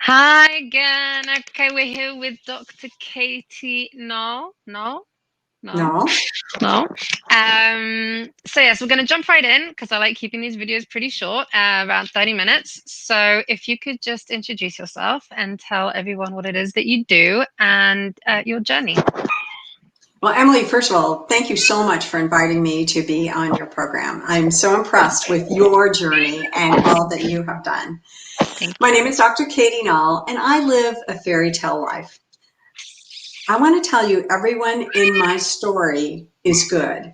Hi again. Okay, we're here with Dr. KatieNall. No, no, No. no. So yes, we're going to jump right in because I like keeping these videos pretty short, around 30 minutes. So if you could just introduce yourself and tell everyone what it is that you do and your journey. Well, Emily, first of all, thank you so much for inviting me to be on your program. I'm so impressed with your journey and all that you have done. Thank My you. name is Dr. Katie Nall, and I live a fairy tale life. I want to tell you, everyone in my story is good,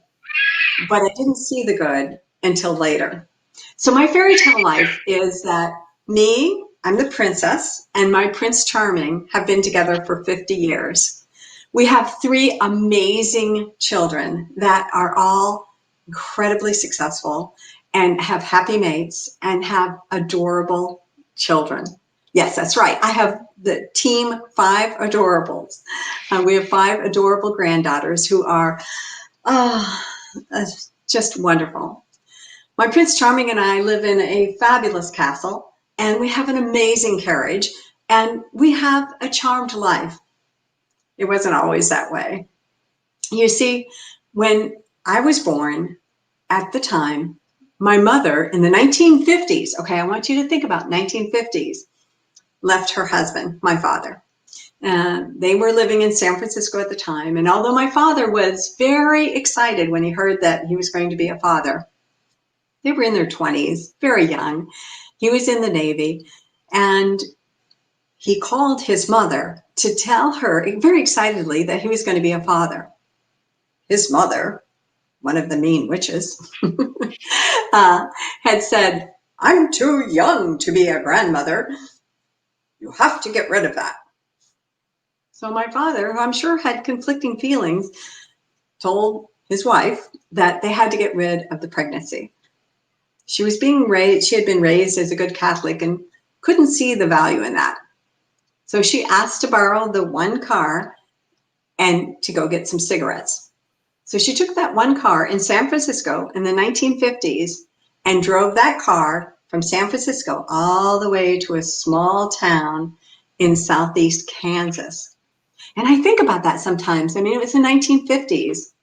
but I didn't see the good until later. So my fairy tale life is that I'm the princess, and my Prince Charming have been together for 50 years. We have three amazing children that are all incredibly successful and have happy mates and have adorable children. Yes, that's right. I have the team five adorables. We have five adorable granddaughters who are oh, just wonderful. My Prince Charming and I live in a fabulous castle, and we have an amazing carriage, and we have a charmed life. It wasn't always that way. You see, when I was born, at the time, my mother in the 1950s, okay, I want you to think about 1950s, left her husband, my father. They were living in San Francisco at the time, and although my father was very excited when he heard that he was going to be a father, they were in their 20s, very young. He was in the Navy, and he called his mother to tell her very excitedly that he was going to be a father. His mother, one of the mean witches, had said, "I'm too young to be a grandmother. You have to get rid of that." So my father, who I'm sure had conflicting feelings, told his wife that they had to get rid of the pregnancy. She had been raised as a good Catholic and couldn't see the value in that. So she asked to borrow the one car and to go get some cigarettes. So she took that one car in San Francisco in the 1950s and drove that car from San Francisco all the way to a small town in southeast Kansas. And I think about that sometimes. I mean, it was the 1950s.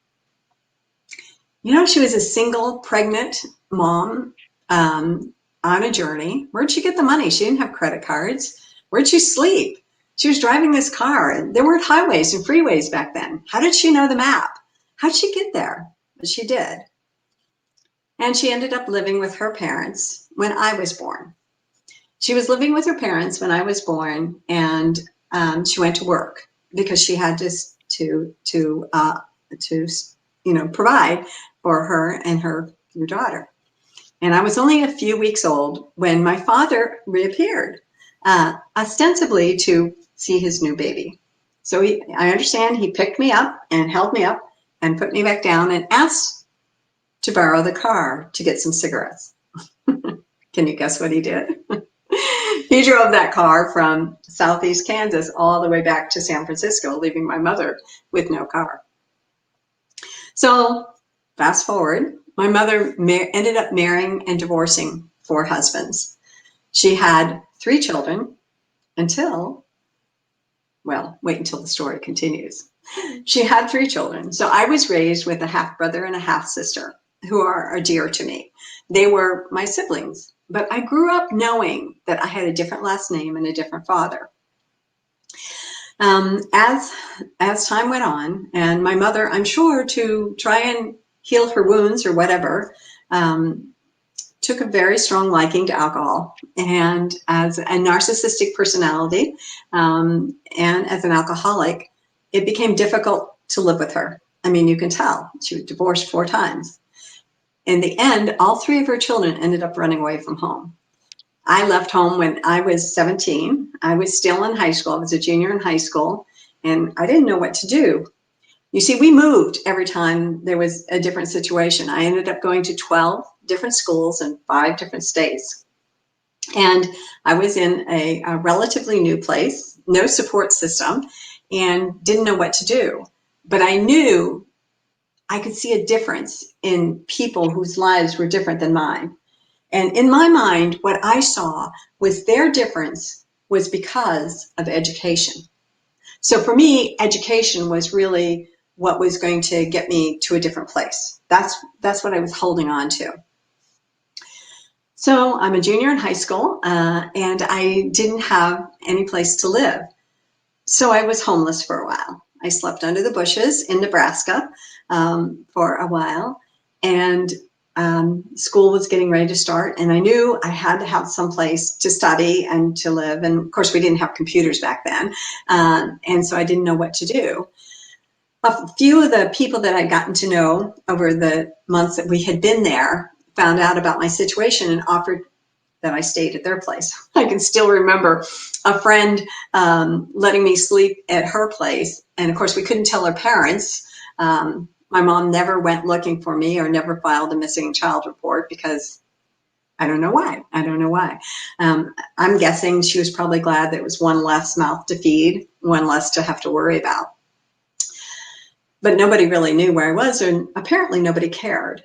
You know, she was a single pregnant mom on a journey. Where'd she get the money? She didn't have credit cards. Where'd she sleep? She was driving this car. There weren't highways and freeways back then. How did she know the map? How'd she get there? But she did. And she ended up living with her parents when I was born. She was living with her parents when I was born, and she went to work because she had to provide for her and her daughter. And I was only a few weeks old when my father reappeared, ostensibly to see his new baby. So I understand he picked me up and held me up and put me back down and asked to borrow the car to get some cigarettes. Can you guess what he did? He drove that car from southeast Kansas all the way back to San Francisco, leaving my mother with no car. So fast forward, my mother ended up marrying and divorcing 4 husbands. She had 3 children until, well, wait until the story continues. She had 3 children. So I was raised with a half brother and a half sister who are dear to me. They were my siblings, but I grew up knowing that I had a different last name and a different father. As time went on, and my mother, I'm sure, to try and heal her wounds or whatever, took a very strong liking to alcohol, and as a narcissistic personality, and as an alcoholic, it became difficult to live with her. I mean, you can tell she was divorced 4 times. In the end, all 3 of her children ended up running away from home. I left home when I was 17. I was still in high school. I was a junior in high school, and I didn't know what to do. You see, we moved every time there was a different situation. I ended up going to 12 different schools in 5 different states. And I was in a relatively new place, no support system, and didn't know what to do. But I knew I could see a difference in people whose lives were different than mine. And in my mind, what I saw was their difference was because of education. So for me, education was really what was going to get me to a different place. That's what I was holding on to. So I'm a junior in high school, and I didn't have any place to live. So I was homeless for a while. I slept under the bushes in Nebraska for a while, and school was getting ready to start, and I knew I had to have some place to study and to live. And of course, we didn't have computers back then, and so I didn't know what to do. A few of the people that I'd gotten to know over the months that we had been there found out about my situation and offered that I stayed at their place. I can still remember a friend letting me sleep at her place. And of course, we couldn't tell her parents. My mom never went looking for me or never filed a missing child report because I don't know why. I don't know why. I'm guessing she was probably glad there was one less mouth to feed, one less to have to worry about. But nobody really knew where I was, and apparently nobody cared.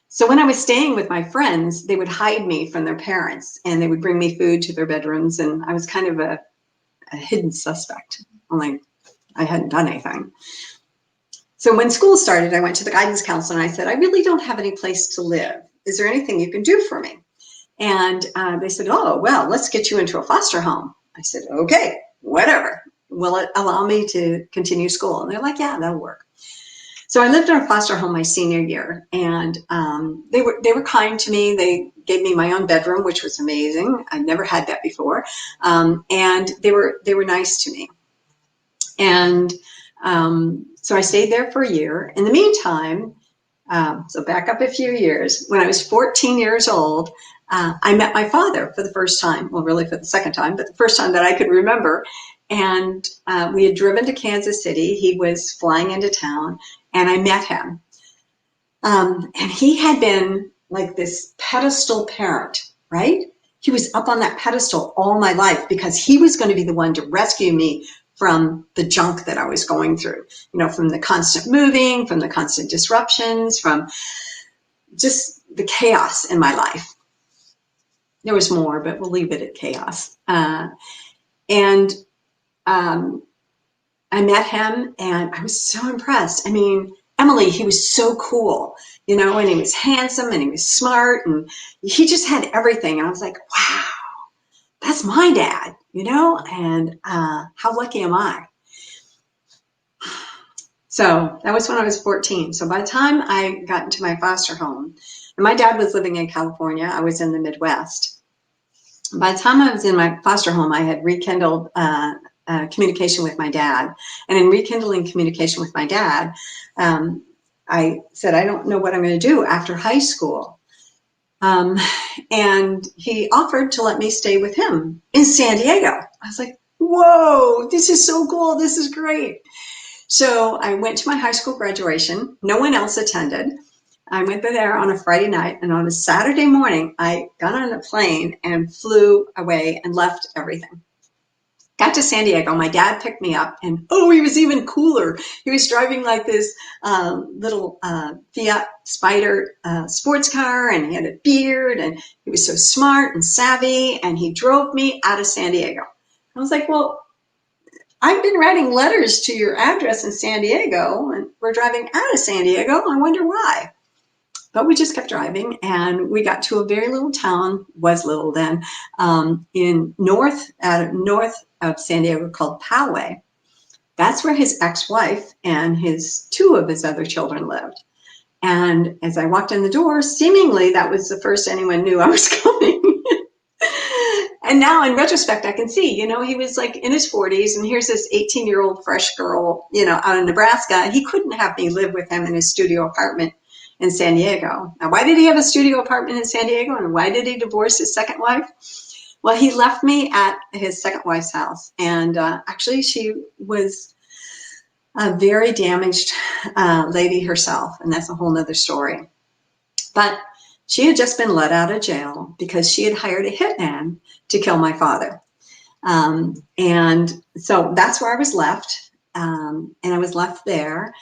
So when I was staying with my friends, they would hide me from their parents, and they would bring me food to their bedrooms, and I was kind of a hidden suspect, only I hadn't done anything. So when school started, I went to the guidance counselor and I said, I really don't have any place to live. Is there anything you can do for me? And they said, oh, well, let's get you into a foster home. I said, okay, whatever. Will it allow me to continue school? And they're like, yeah, that'll work. So I lived in a foster home my senior year, and they were kind to me. They gave me my own bedroom, which was amazing. I'd never had that before, and they were nice to me. And so I stayed there for a year. In the meantime, so back up a few years, when I was 14 years old, I met my father for the first time. Well, really for the second time, but the first time that I could remember. And we had driven to Kansas City. He was flying into town, and I met him. And he had been like this pedestal parent, right? He was up on that pedestal all my life because he was going to be the one to rescue me from the junk that I was going through, from the constant moving, from the constant disruptions, from just the chaos in my life. There was more, but we'll leave it at chaos. And I met him, and I was so impressed. I mean, Emily, he was so cool, and he was handsome, and he was smart, and he just had everything. And I was like, wow, that's my dad, and how lucky am I? So that was when I was 14. So by the time I got into my foster home, and my dad was living in California, I was in the Midwest. By the time I was in my foster home, I had rekindled communication with my dad. And in rekindling communication with my dad, I said, I don't know what I'm going to do after high school. And he offered to let me stay with him in San Diego. I was like, whoa, this is so cool. This is great. So I went to my high school graduation. No one else attended. I went there on a Friday night, and on a Saturday morning, I got on a plane and flew away and left everything. Got to San Diego. My dad picked me up, and he was even cooler. He was driving like this little Fiat Spider sports car, and he had a beard, and he was so smart and savvy, and he drove me out of San Diego. I was like, well, I've been writing letters to your address in San Diego, and we're driving out of San Diego. I wonder why. But we just kept driving, and we got to a very little town, was little then, in north of San Diego called Poway. That's where his ex-wife and two of his other children lived. And as I walked in the door, seemingly that was the first anyone knew I was coming. And now in retrospect, I can see, he was like in his 40s, and here's this 18-year-old fresh girl, out of Nebraska. He couldn't have me live with him in his studio apartment in San Diego. Now, why did he have a studio apartment in San Diego, and why did he divorce his second wife? Well, he left me at his second wife's house, and actually she was a very damaged lady herself, and that's a whole nother story. But she had just been let out of jail because she had hired a hitman to kill my father. And so that's where I was left, and I was left there.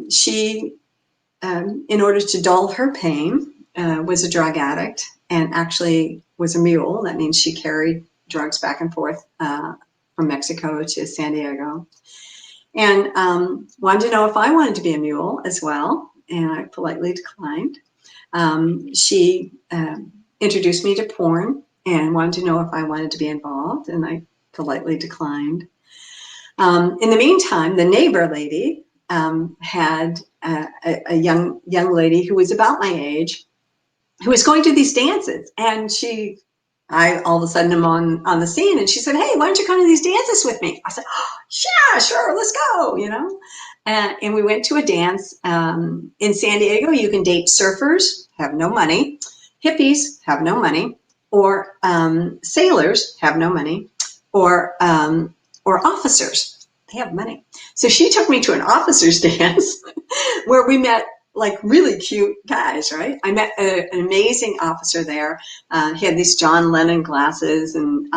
She, in order to dull her pain, was a drug addict and actually was a mule. That means she carried drugs back and forth from Mexico to San Diego, and wanted to know if I wanted to be a mule as well, and I politely declined. She introduced me to porn and wanted to know if I wanted to be involved, and I politely declined. In the meantime, the neighbor lady had a young lady who was about my age, who was going to these dances, and I all of a sudden am on the scene, and she said, "Hey, why don't you come to these dances with me?" I said, "Oh, yeah, sure, let's go," and we went to a dance in San Diego. You can date surfers, have no money, hippies, have no money, or sailors, have no money, or officers, they have money. So she took me to an officers dance where we met like really cute guys, right? I met an amazing officer there. He had these John Lennon glasses and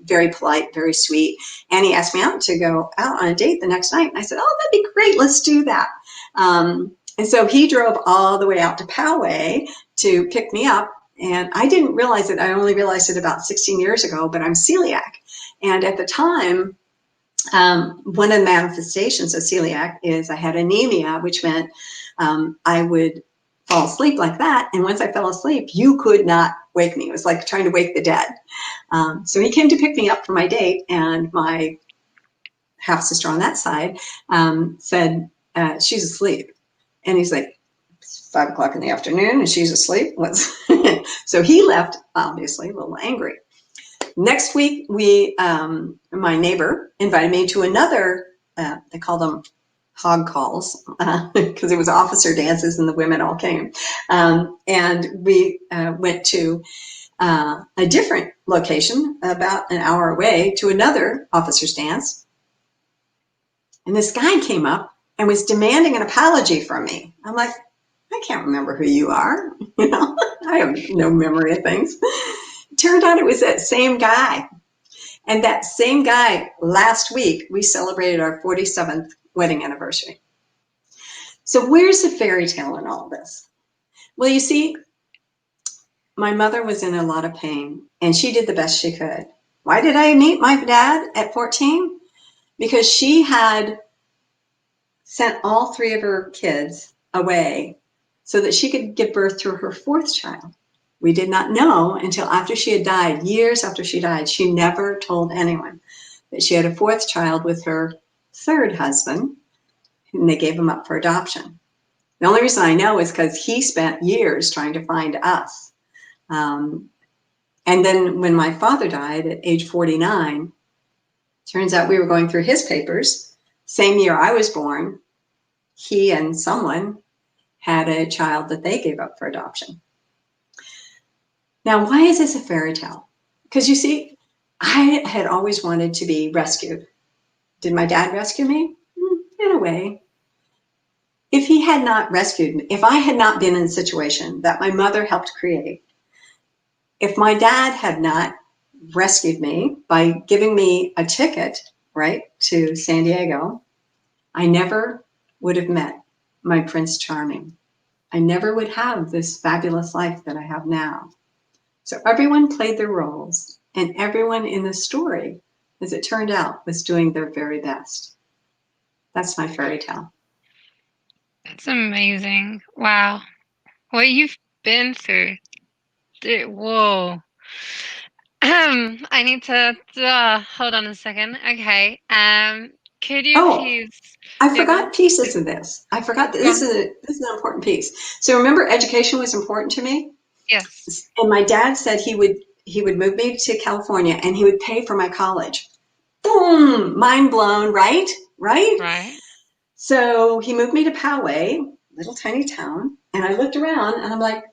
very polite, very sweet. And he asked me out to go out on a date the next night. And I said, "Oh, that'd be great. Let's do that." And so he drove all the way out to Poway to pick me up. And I didn't realize it. I only realized it about 16 years ago, but I'm celiac. And at the time, one of the manifestations of celiac is I had anemia, which meant I would fall asleep like that. And once I fell asleep, you could not wake me. It was like trying to wake the dead. So he came to pick me up for my date, and my half sister on that side said, "She's asleep." And he's like, "It's 5 o'clock in the afternoon and she's asleep. What's So he left, obviously a little angry. Next week, my neighbor invited me to another, they call them hog calls, because it was officer dances and the women all came. And we went to a different location about an hour away to another officer's dance. And this guy came up and was demanding an apology from me. I'm like, "I can't remember who you are." I have no memory of things. It turned out it was that same guy. And that same guy, last week, we celebrated our 47th wedding anniversary. So where's the fairy tale in all this? Well, you see, my mother was in a lot of pain, and she did the best she could. Why did I meet my dad at 14? Because she had sent all 3 of her kids away so that she could give birth to her 4th child. We did not know until after she had died, years after she died. She never told anyone that she had a 4th child with her 3rd husband, and they gave him up for adoption. The only reason I know is because he spent years trying to find us. And then when my father died at age 49, turns out we were going through his papers. Same year I was born, he and someone had a child that they gave up for adoption. Now, why is this a fairy tale? Because you see, I had always wanted to be rescued. Did my dad rescue me? In a way. If he had not rescued me, if I had not been in a situation that my mother helped create, if my dad had not rescued me by giving me a ticket, right, to San Diego, I never would have met my Prince Charming. I never would have this fabulous life that I have now. So everyone played their roles, and everyone in the story, as it turned out, was doing their very best. That's my fairy tale. That's amazing. Wow. What you've been through. Whoa. I need to hold on a second. Okay. Could you Oh, please I go forgot on? pieces of this. I forgot that Go this on. is an important piece. So remember, education was important to me, Yes. and my dad said he would move me to California and he would pay for my college. Boom, mind blown, right? Right? Right. So he moved me to Poway, little tiny town, and I looked around and I'm like,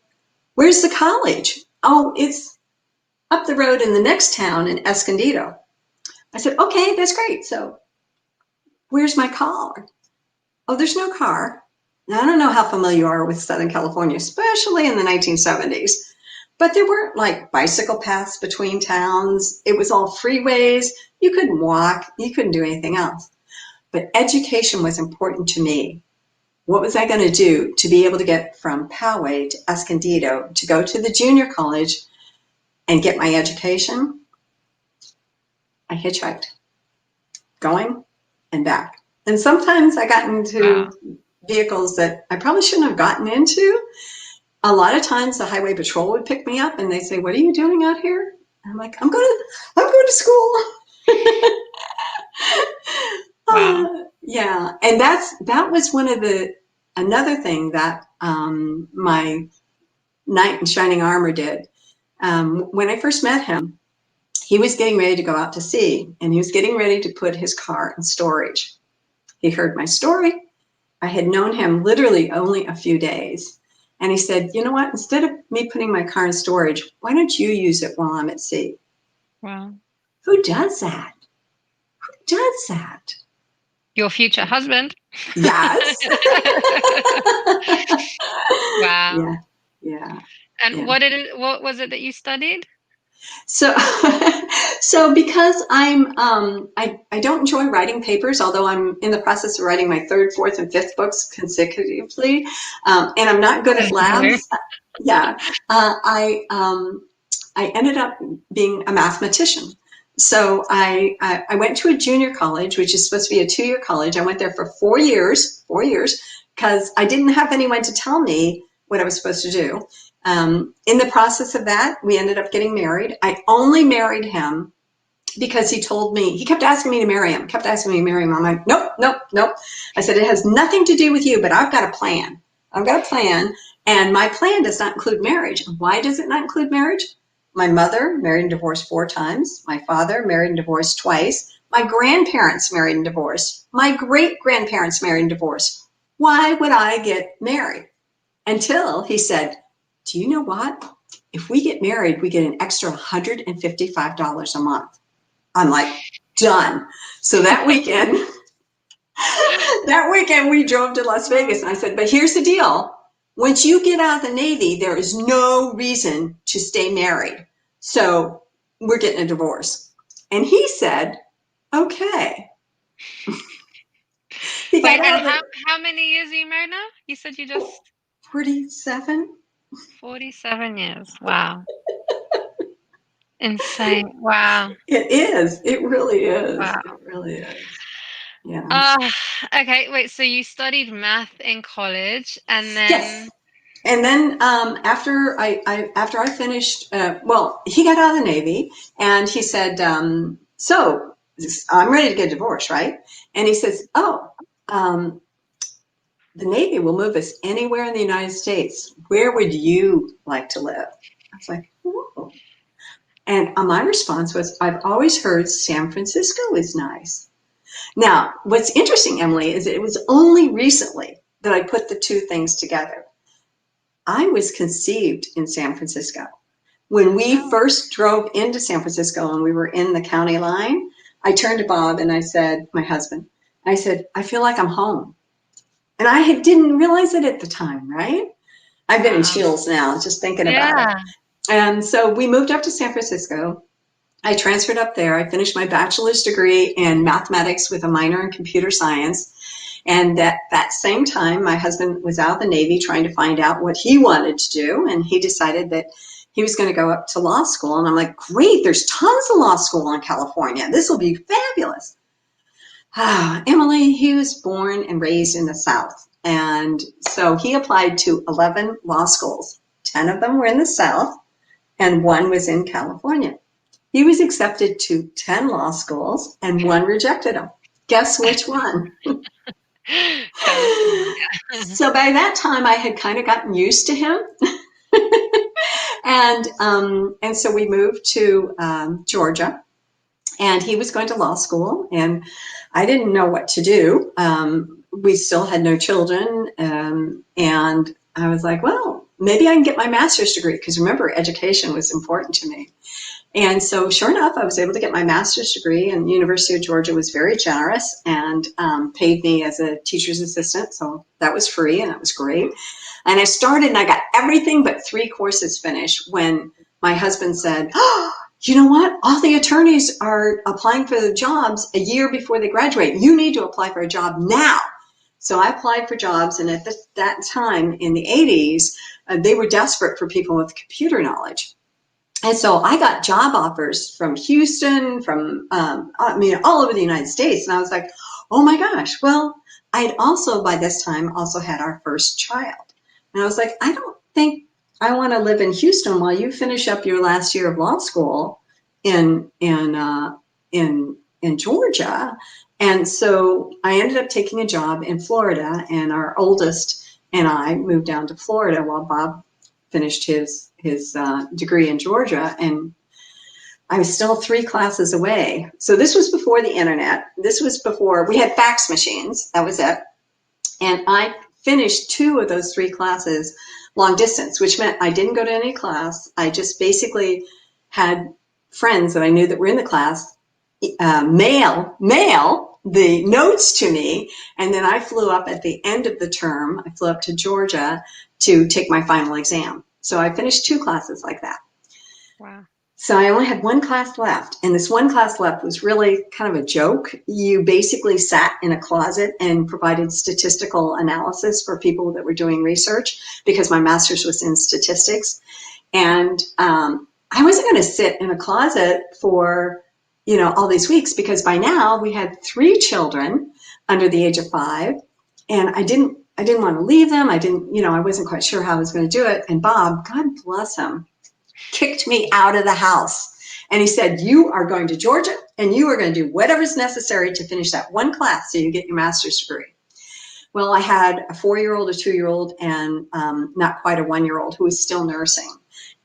"Where's the college?" "Oh, it's up the road in the next town in Escondido." I said, "Okay, that's great. So where's my car?" "Oh, there's no car." Now, I don't know how familiar you are with Southern California, especially in the 1970s, but there weren't like bicycle paths between towns. It was all freeways. You couldn't walk. You couldn't do anything else. But education was important to me. What was I going to do to be able to get from Poway to Escondido to go to the junior college and get my education? I hitchhiked, going and back. And sometimes I got into vehicles that I probably shouldn't have gotten into. A lot of times the highway patrol would pick me up and they say, "What are you doing out here?" And I'm like, I'm going to school. Wow. Yeah. And that was another thing that my knight in shining armor did. When I first met him, he was getting ready to go out to sea, and he was getting ready to put his car in storage. He heard my story. I had known him literally only a few days. And he said, "You know what? Instead of me putting my car in storage, why don't you use it while I'm at sea?" Wow. Who does that? Who does that? Your future husband. Yes. Wow. Yeah. Yeah. And Yeah. what was it that you studied? So, so because I don't enjoy writing papers, although I'm in the process of writing my third, fourth, and fifth books consecutively, and I'm not good at labs. Yeah, I ended up being a mathematician. So I went to a junior college, which is supposed to be a 2-year college. I went there for 4 years, because I didn't have anyone to tell me what I was supposed to do. In the process of that, we ended up getting married. I only married him because he kept asking me to marry him, I'm like, nope, nope, nope. I said, it has nothing to do with you, but I've got a plan. And my plan does not include marriage. Why does it not include marriage? My mother married and divorced 4 times. My father married and divorced twice. My grandparents married and divorced. My great-grandparents married and divorced. Why would I get married? Until he said, "Do you know what? If we get married, we get an extra $155 a month." I'm like, done. So that weekend, we drove to Las Vegas, and I said, "But here's the deal. Once you get out of the Navy, there is no reason to stay married. So we're getting a divorce." And he said, "Okay." He got Wait, and out of it. how many years are you married now? You said you just 47. 47 years. Wow. Insane. Wow. It is. It really is. Wow. It really is. Yeah. Uh, okay, wait, so you studied math in college and Yes. then And then after I finished, well, he got out of the Navy, and he said, "So I'm ready to get a divorce, right?" And he says, "Oh, um, the Navy will move us anywhere in the United States. Where would you like to live?" I was like, "Whoa." And my response was, "I've always heard San Francisco is nice." Now, what's interesting, Emily, is it was only recently that I put the two things together. I was conceived in San Francisco. When we oh, first drove into San Francisco and we were in the county line, I turned to Bob and I said, my husband, I said, "I feel like I'm home." And didn't realize it at the time, right? I've been in wow. chills now just thinking about it. Yeah. And so we moved up to San Francisco. I transferred up there. I finished my bachelor's degree in mathematics with a minor in computer science. And at that same time, my husband was out of the Navy trying to find out what he wanted to do. And he decided that he was going to go up to law school. And I'm like, great, there's tons of law school in California. This will be fabulous. Emily, he was born and raised in the South. And so he applied to 11 law schools. 10 of them were in the South, and 1 was in California. He was accepted to 10 law schools, and 1 rejected him. Guess which one? California. So by that time, I had kind of gotten used to him. And so we moved to Georgia, and he was going to law school, and I didn't know what to do. We still had no children, and I was like, well, maybe I can get my master's degree, because remember, education was important to me. And so sure enough, I was able to get my master's degree, and the University of Georgia was very generous and paid me as a teacher's assistant. So that was free, and that was great. And I started, and I got everything but 3 courses finished when my husband said, "Oh, you know what? All the attorneys are applying for the jobs a year before they graduate. You need to apply for a job now." So I applied for jobs, and at that time in the 80s, they were desperate for people with computer knowledge. And so I got job offers from Houston, from, all over the United States. And I was like, oh my gosh. Well, I'd also, by this time, also had our first child. And I was like, I don't think I want to live in Houston while you finish up your last year of law school in Georgia. And so I ended up taking a job in Florida, and our oldest and I moved down to Florida while Bob finished his degree in Georgia, and I was still 3 classes away. So this was before the internet. This was before we had fax machines. That was it. And I finished 2 of those 3 classes long distance, which meant I didn't go to any class. I just basically had friends that I knew that were in the class mail the notes to me, and then I flew up at the end of the term. I flew up to Georgia to take my final exam. So I finished 2 classes like that. Wow. So I only had 1 class left, and this 1 class left was really kind of a joke. You basically sat in a closet and provided statistical analysis for people that were doing research, because my master's was in statistics. And I wasn't going to sit in a closet for, all these weeks, because by now we had 3 children under the age of 5, and I didn't want to leave them. I wasn't quite sure how I was going to do it. And Bob, God bless him, kicked me out of the house. And he said, you are going to Georgia, and you are going to do whatever's necessary to finish that 1 class so you get your master's degree. Well, I had a 4-year-old, a 2-year-old, and not quite a 1-year-old who was still nursing.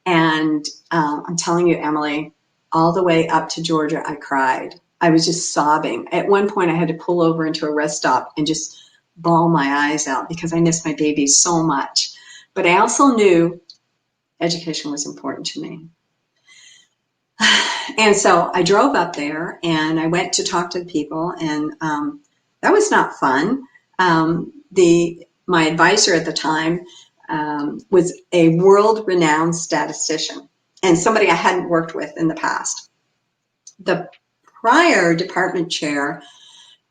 And I'm telling you, Emily, all the way up to Georgia, I cried. I was just sobbing. At one point, I had to pull over into a rest stop and just bawl my eyes out because I missed my baby so much. But I also knew education was important to me. And so I drove up there and I went to talk to the people, and that was not fun. My advisor at the time was a world-renowned statistician and somebody I hadn't worked with in the past. The prior department chair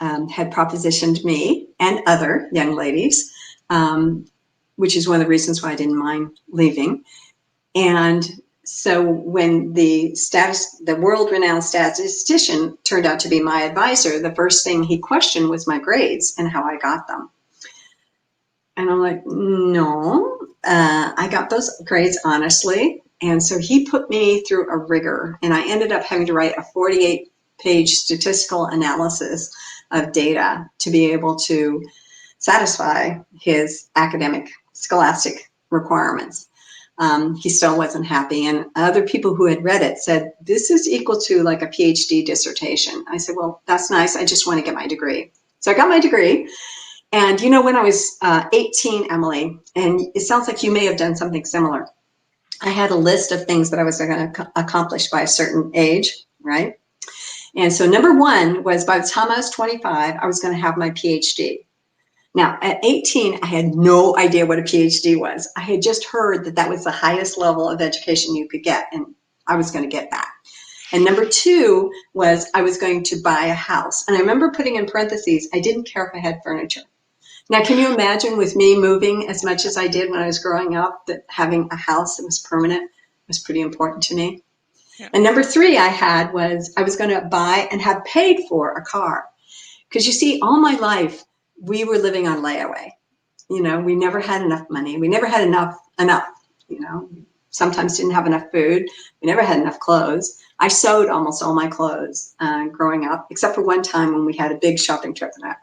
had propositioned me and other young ladies, which is one of the reasons why I didn't mind leaving. And so when the world-renowned statistician turned out to be my advisor, the first thing he questioned was my grades and how I got them. And I'm like, no, I got those grades honestly. And so he put me through a rigor, and I ended up having to write a 48-page statistical analysis of data to be able to satisfy his academic scholastic requirements. He still wasn't happy. And other people who had read it said, this is equal to like a PhD dissertation. I said, well, that's nice. I just want to get my degree. So I got my degree. And when I was 18, Emily, and it sounds like you may have done something similar, I had a list of things that I was going to accomplish by a certain age, right? And so number 1 was, by the time I was 25, I was going to have my PhD. Now, at 18, I had no idea what a PhD was. I had just heard that that was the highest level of education you could get, and I was going to get that. And number 2 was I was going to buy a house. And I remember putting in parentheses, I didn't care if I had furniture. Now, can you imagine, with me moving as much as I did when I was growing up, that having a house that was permanent was pretty important to me? Yeah. And number 3 I had was I was going to buy and have paid for a car. Because you see, all my life, we were living on layaway. We never had enough money. We never had enough, sometimes didn't have enough food. We never had enough clothes. I sewed almost all my clothes growing up, except for one time when we had a big shopping trip. And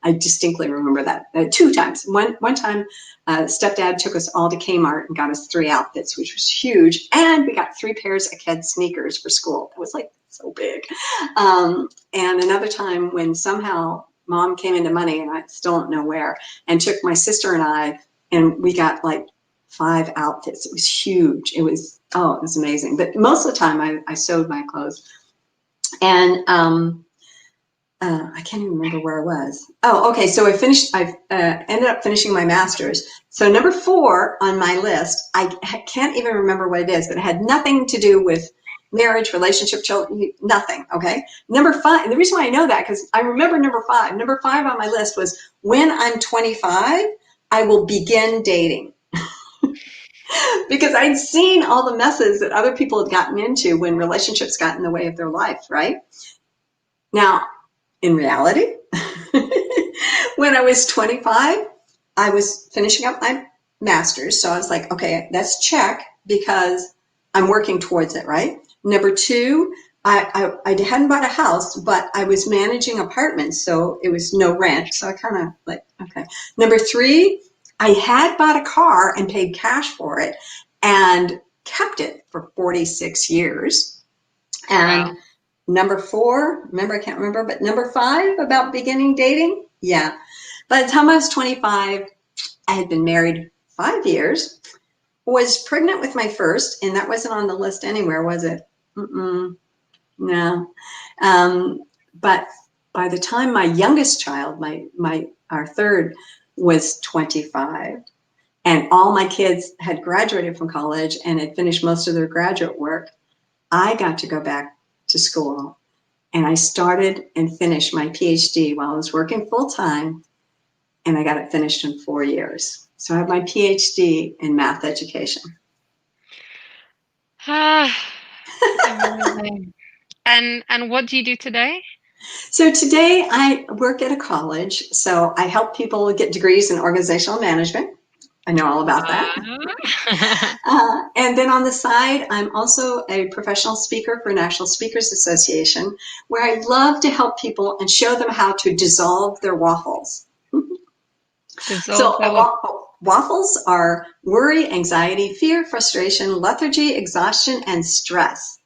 I distinctly remember that. 2 times. One time, stepdad took us all to Kmart and got us 3 outfits, which was huge. And we got 3 pairs of kids' sneakers for school. It was like so big. And another time when somehow Mom came into money, and I still don't know where, and took my sister and I, and we got like 5 outfits. It was huge. It was amazing. But most of the time I sewed my clothes. And I can't even remember where I was. Oh, okay. So I ended up finishing my master's. So number 4 on my list, I can't even remember what it is, but it had nothing to do with marriage, relationship, children, nothing. Okay. Number 5, the reason why I know that, because I remember number 5. Number 5 on my list was, when I'm 25, I will begin dating. because I'd seen all the messes that other people had gotten into when relationships got in the way of their life, right? Now, in reality, when I was 25, I was finishing up my master's. So I was like, okay, that's check because I'm working towards it, right? Number two, I hadn't bought a house, but I was managing apartments, so it was no rent. So I kind of like, okay. Number three, I had bought a car and paid cash for it and kept it for 46 years. And Wow. number four, remember, I can't remember, but number five about beginning dating. Yeah. By the time I was 25, I had been married 5 years, was pregnant with my first, and that wasn't on the list anywhere, was it? Mm-mm, no. But by the time my youngest child, our third, was 25, and all my kids had graduated from college and had finished most of their graduate work, I got to go back to school. And I started and finished my PhD while I was working full time, and I got it finished in 4 years. So I have my PhD in math education. Ah, amazing. And what do you do today? So today I work at a college. So I help people get degrees in organizational management. I know all about that. Wow. And then on the side, I'm also a professional speaker for National Speakers Association, where I love to help people and show them how to dissolve their waffles. Dissolve So the waffle. waffles are worry, anxiety, fear, frustration, lethargy, exhaustion, and stress.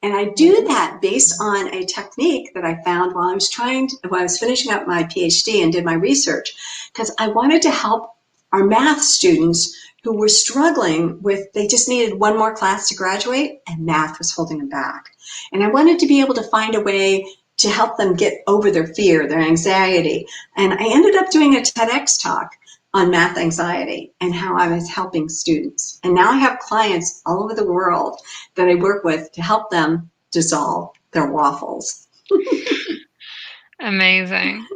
And I do that based on a technique that I found while I was finishing up my PhD and did my research, because I wanted to help our math students who were struggling with, they just needed one more class to graduate and math was holding them back. And I wanted to be able to find a way to help them get over their fear, their anxiety. And I ended up doing a TEDx talk on math anxiety and how I was helping students. And now I have clients all over the world that I work with to help them dissolve their waffles. Amazing.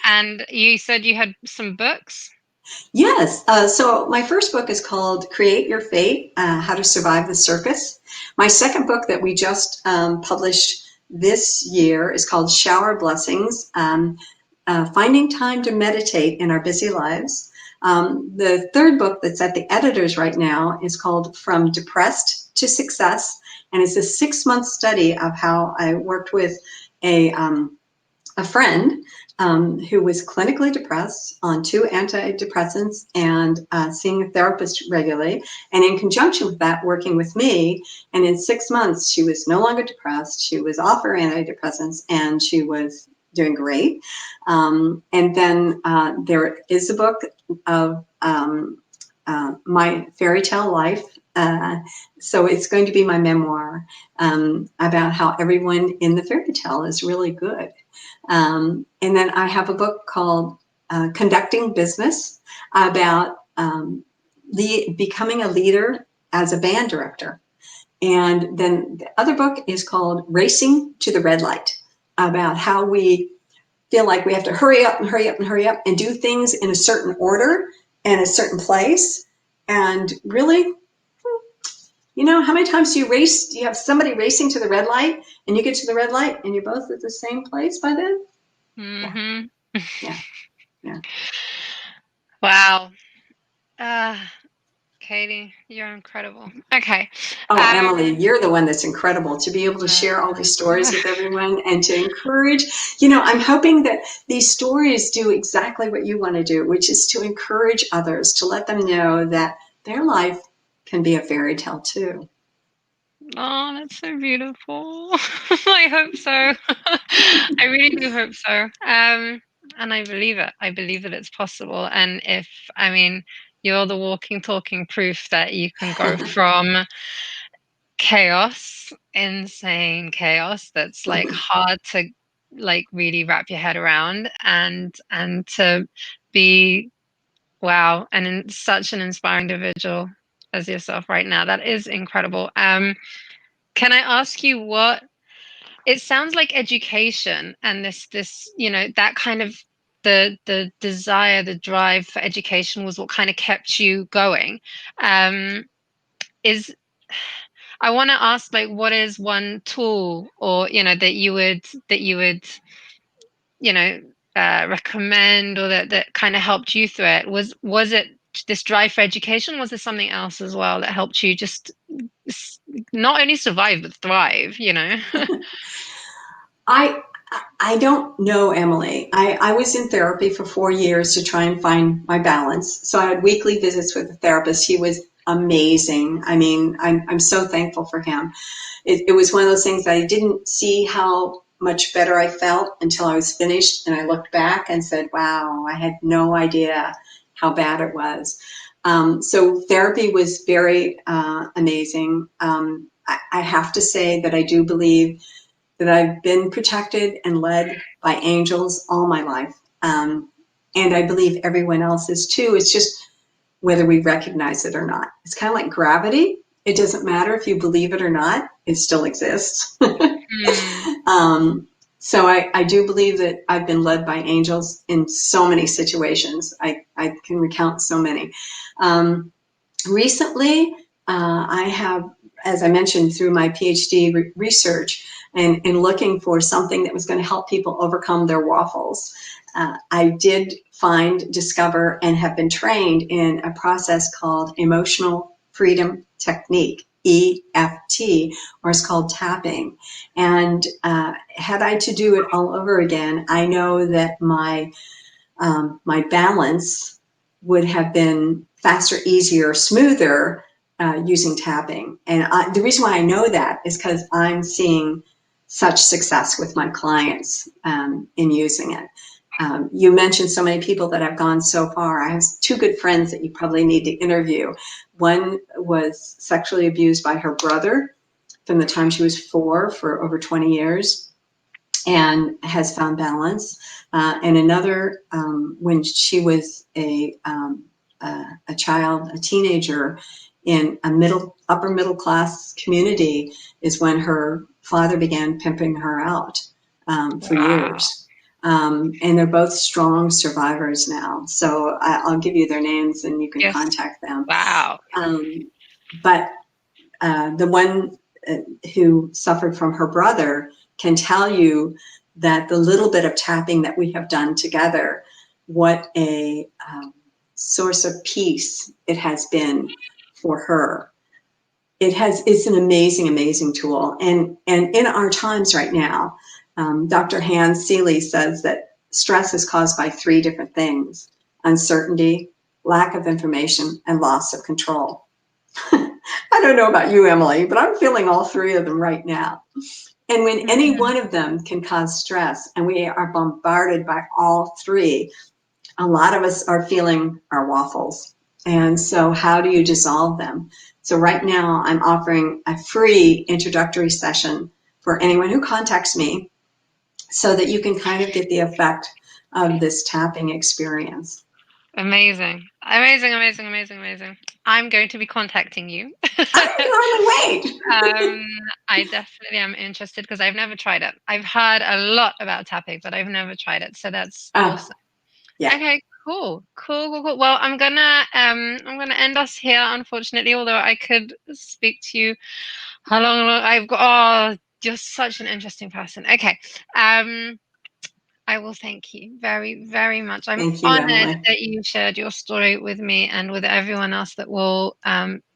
And you said you had some books? Yes. So my first book is called Create Your Fate, How to Survive the Circus. My second book that we just published this year is called Shower Blessings, Finding Time to Meditate in Our Busy Lives. The third book that's at the editors right now is called From Depressed to Success, and it's a 6-month study of how I worked with a friend who was clinically depressed on 2 antidepressants and seeing a therapist regularly. And in conjunction with that, working with me. And in 6 months, she was no longer depressed. She was off her antidepressants and she was doing great. And then there is a book of my Fairytale life. So it's going to be my memoir about how everyone in the fairy tale is really good. And then I have a book called Conducting Business about becoming a leader as a band director. And then the other book is called Racing to the Red Light, about how we feel like we have to hurry up and hurry up and hurry up and do things in a certain order and a certain place. And really, how many times do you race? Do you have somebody racing to the red light and you get to the red light and you're both at the same place by then? Yeah, Mm-hmm. yeah, yeah. Wow. Uh, Katie, you're incredible. Okay. Oh, Emily, Um, you're the one that's incredible to be able to share all these stories with everyone and to encourage. I'm hoping that these stories do exactly what you want to do, which is to encourage others, to let them know that their life can be a fairy tale too. oh, that's so beautiful. I hope so. I really do hope so. And I believe it. I believe that it's possible. And I mean, you're the walking, talking proof that you can go from chaos, insane chaos that's like hard to like really wrap your head around and to be wow and such an inspiring individual as yourself right now. That is incredible. Can I ask you what it sounds like education and this that kind of the desire, the drive for education was what kind of kept you going. Um is I want to ask, like, what is one tool, or that you would you know recommend, or that kind of helped you through it? Was it this drive for education? Was there something else as well that helped you just not only survive but thrive? I I don't know, Emily. I was in therapy for 4 years to try and find my balance. So I had weekly visits with a therapist. He was amazing. I mean, I'm so thankful for him. It was one of those things that I didn't see how much better I felt until I was finished. And I looked back and said, wow, I had no idea how bad it was. So therapy was very amazing. I have to say that I do believe that I've been protected and led by angels all my life. And I believe everyone else is too. It's just whether we recognize it or not. It's kind of like gravity. It doesn't matter if you believe it or not, it still exists. Hmm. um, so I do believe that I've been led by angels in so many situations. I can recount so many. Recently, I have, as I mentioned, through my PhD research and looking for something that was going to help people overcome their waffles, I did discover, and have been trained in a process called Emotional Freedom Technique, EFT, or it's called tapping. And had I to do it all over again, I know that my balance would have been faster, easier, smoother using tapping. And the reason why I know that is because I'm seeing such success with my clients in using it. You mentioned so many people that have gone so far. I have two good friends that you probably need to interview. One was sexually abused by her brother from the time she was 4 for over 20 years and has found balance. And another, when she was a child, a teenager in a upper middle class community, is when her father began pimping her out for Wow. years. And they're both strong survivors now. So I'll give you their names and you can Yes. contact them. Wow. But the one who suffered from her brother can tell you that the little bit of tapping that we have done together, what a source of peace it has been for her. It's an amazing, amazing tool. And in our times right now, Dr. Hans Seeley says that stress is caused by 3 different things: uncertainty, lack of information, and loss of control. I don't know about you, Emily, but I'm feeling all 3 of them right now. And when any Mhm. one of them can cause stress, and we are bombarded by all 3, a lot of us are feeling our waffles. And so, how do you dissolve them? So, right now, I'm offering a free introductory session for anyone who contacts me so that you can kind of get the effect of this tapping experience. Amazing. Amazing, amazing, amazing, amazing. I'm going to be contacting you. I can hardly wait. Um, I definitely am interested because I've never tried it. I've heard a lot about tapping, but I've never tried it. So that's Oh, awesome. yeah. Okay, cool. Cool, cool, cool. Well, I'm gonna end us here, unfortunately, although I could speak to you how long I've got. Oh, you're such an interesting person. Okay. Um, I will thank you very, very much. I'm Thank you, honored Emily. that you shared your story with me and with everyone else that will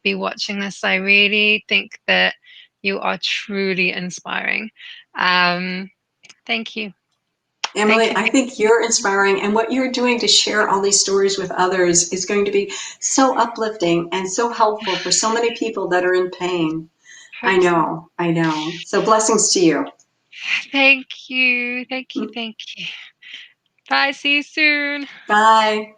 be watching this. I really think that you are truly inspiring. Um, thank you. Thank Emily, you. I think you're inspiring, and what you're doing to share all these stories with others is going to be so uplifting and so helpful for so many people that are in pain. I Hope so. know, I know. So blessings to you. Thank you. Thank you. Thank you. Bye. See you soon. Bye.